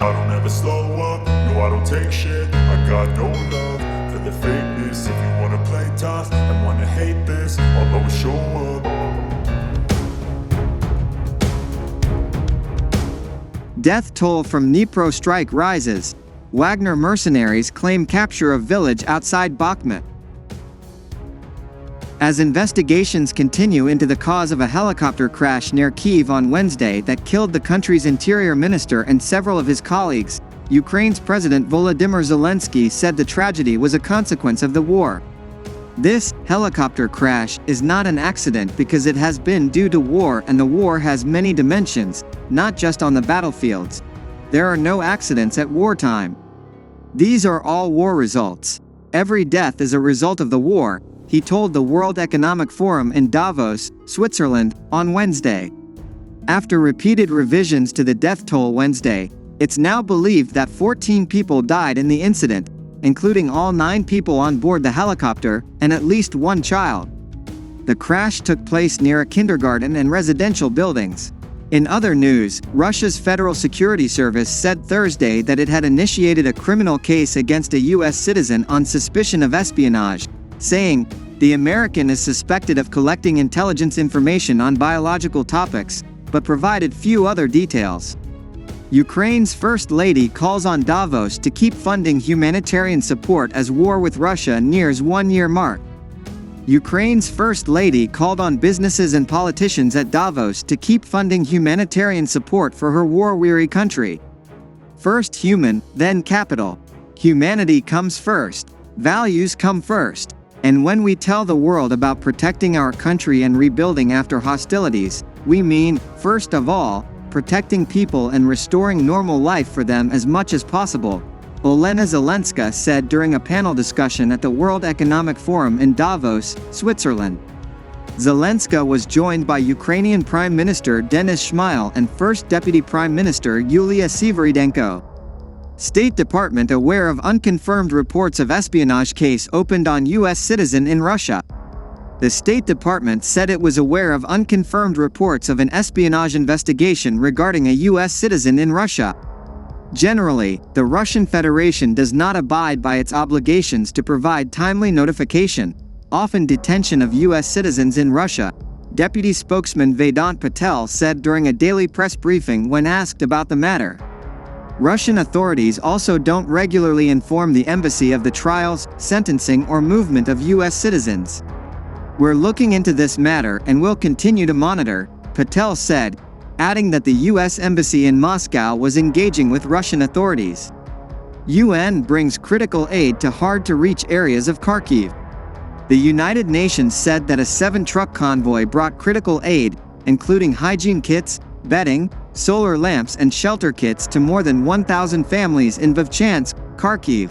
I don't ever slow up, no I don't take shit. I got no love for the fakeness. If you wanna play tough and wanna hate this, I'll always show up. Death toll from Dnipro strike rises. Wagner mercenaries claim capture of village outside Bakhmut. As investigations continue into the cause of a helicopter crash near Kyiv on Wednesday that killed the country's interior minister and several of his colleagues, Ukraine's President Volodymyr Zelensky said the tragedy was a consequence of the war. This helicopter crash is not an accident because it has been due to war, and the war has many dimensions, not just on the battlefields. There are no accidents at wartime. These are all war results. Every death is a result of the war, he told the World Economic Forum in Davos, Switzerland, on Wednesday. After repeated revisions to the death toll Wednesday, it's now believed that 14 people died in the incident, including all 9 people on board the helicopter and at least 1 child. The crash took place near a kindergarten and residential buildings. In other news, Russia's Federal Security Service said Thursday that it had initiated a criminal case against a U.S. citizen on suspicion of espionage, saying, "The American is suspected of collecting intelligence information on biological topics," but provided few other details. Ukraine's First Lady calls on Davos to keep funding humanitarian support as war with Russia nears 1-year mark. Ukraine's First Lady called on businesses and politicians at Davos to keep funding humanitarian support for her war-weary country. First human, then capital. Humanity comes first. Values come first. And when we tell the world about protecting our country and rebuilding after hostilities, we mean, first of all, protecting people and restoring normal life for them as much as possible, Olena Zelenska said during a panel discussion at the World Economic Forum in Davos, Switzerland. Zelenska was joined by Ukrainian Prime Minister Denis Shmyhal and First Deputy Prime Minister Yulia Sviridenko. State Department aware of unconfirmed reports of espionage case opened on U.S. citizen in Russia. The State Department said it was aware of unconfirmed reports of an espionage investigation regarding a U.S. citizen in Russia. Generally, the Russian Federation does not abide by its obligations to provide timely notification, often detention of U.S. citizens in Russia, Deputy Spokesman Vedant Patel said during a daily press briefing when asked about the matter. Russian authorities also don't regularly inform the embassy of the trials, sentencing, or movement of U.S. citizens. "We're looking into this matter and will continue to monitor," Patel said, adding that the U.S. Embassy in Moscow was engaging with Russian authorities. UN brings critical aid to hard-to-reach areas of Kharkiv. The United Nations said that a 7-truck convoy brought critical aid, including hygiene kits, bedding, solar lamps and shelter kits to more than 1,000 families in Vovchansk, Kharkiv.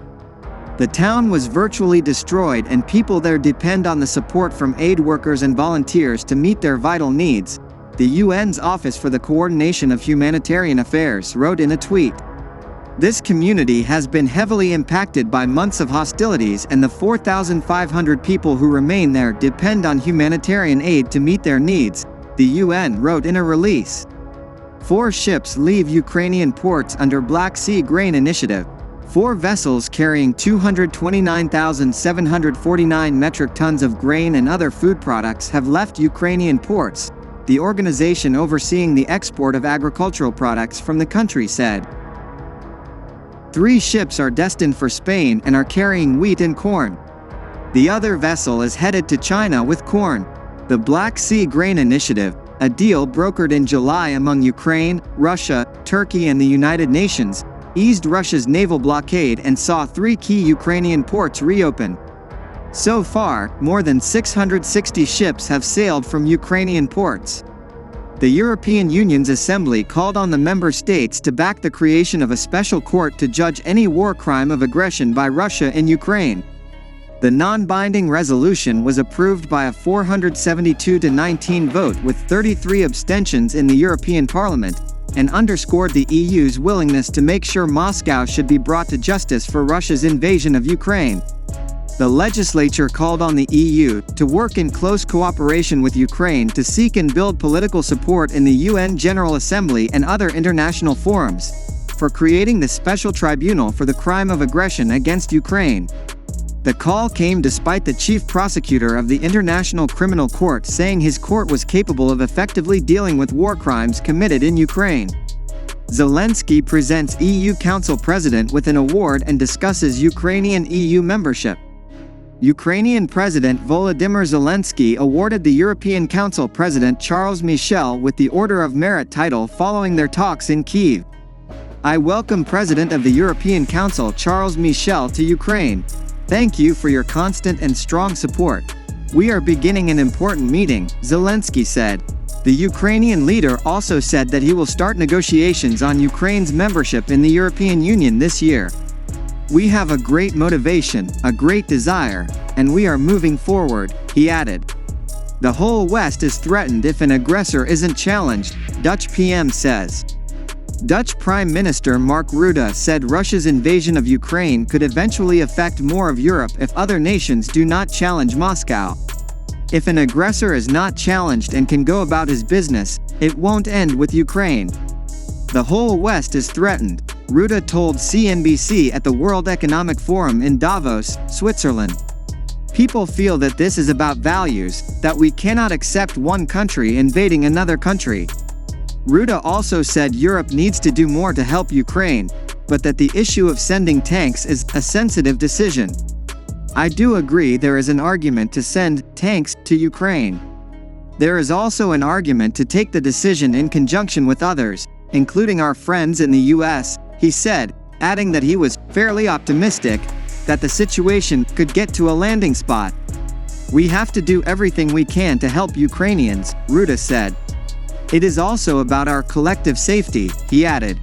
The town was virtually destroyed and people there depend on the support from aid workers and volunteers to meet their vital needs, the UN's Office for the Coordination of Humanitarian Affairs wrote in a tweet. This community has been heavily impacted by months of hostilities, and the 4,500 people who remain there depend on humanitarian aid to meet their needs, the UN wrote in a release. 4 ships leave Ukrainian ports under Black Sea Grain Initiative. 4 vessels carrying 229,749 metric tons of grain and other food products have left Ukrainian ports, the organization overseeing the export of agricultural products from the country said. 3 ships are destined for Spain and are carrying wheat and corn. The other vessel is headed to China with corn. The Black Sea Grain Initiative, a deal brokered in July among Ukraine, Russia, Turkey and the United Nations, eased Russia's naval blockade and saw 3 key Ukrainian ports reopen. So far, more than 660 ships have sailed from Ukrainian ports. The European Union's Assembly called on the member states to back the creation of a special court to judge any war crime of aggression by Russia in Ukraine. The non-binding resolution was approved by a 472-19 vote with 33 abstentions in the European Parliament, and underscored the EU's willingness to make sure Moscow should be brought to justice for Russia's invasion of Ukraine. The legislature called on the EU to work in close cooperation with Ukraine to seek and build political support in the UN General Assembly and other international forums, for creating the special tribunal for the crime of aggression against Ukraine. The call came despite the chief prosecutor of the International Criminal Court saying his court was capable of effectively dealing with war crimes committed in Ukraine. Zelensky presents EU Council President with an award and discusses Ukrainian EU membership. Ukrainian President Volodymyr Zelensky awarded the European Council President Charles Michel with the Order of Merit title following their talks in Kyiv. "I welcome President of the European Council Charles Michel to Ukraine. Thank you for your constant and strong support. We are beginning an important meeting," Zelensky said. The Ukrainian leader also said that he will start negotiations on Ukraine's membership in the European Union this year. "We have a great motivation, a great desire, and we are moving forward," he added. The whole West is threatened if an aggressor isn't challenged, Dutch PM says. Dutch Prime Minister Mark Rutte said Russia's invasion of Ukraine could eventually affect more of Europe if other nations do not challenge Moscow. "If an aggressor is not challenged and can go about his business, it won't end with Ukraine. The whole West is threatened," Rutte told CNBC at the World Economic Forum in Davos, Switzerland. "People feel that this is about values, that we cannot accept one country invading another country." Rutte also said Europe needs to do more to help Ukraine, but that the issue of sending tanks is a sensitive decision. "I do agree there is an argument to send tanks to Ukraine. There is also an argument to take the decision in conjunction with others, including our friends in the US, he said, adding that he was fairly optimistic that the situation could get to a landing spot. "We have to do everything we can to help Ukrainians," Rutte said. "It is also about our collective safety," he added.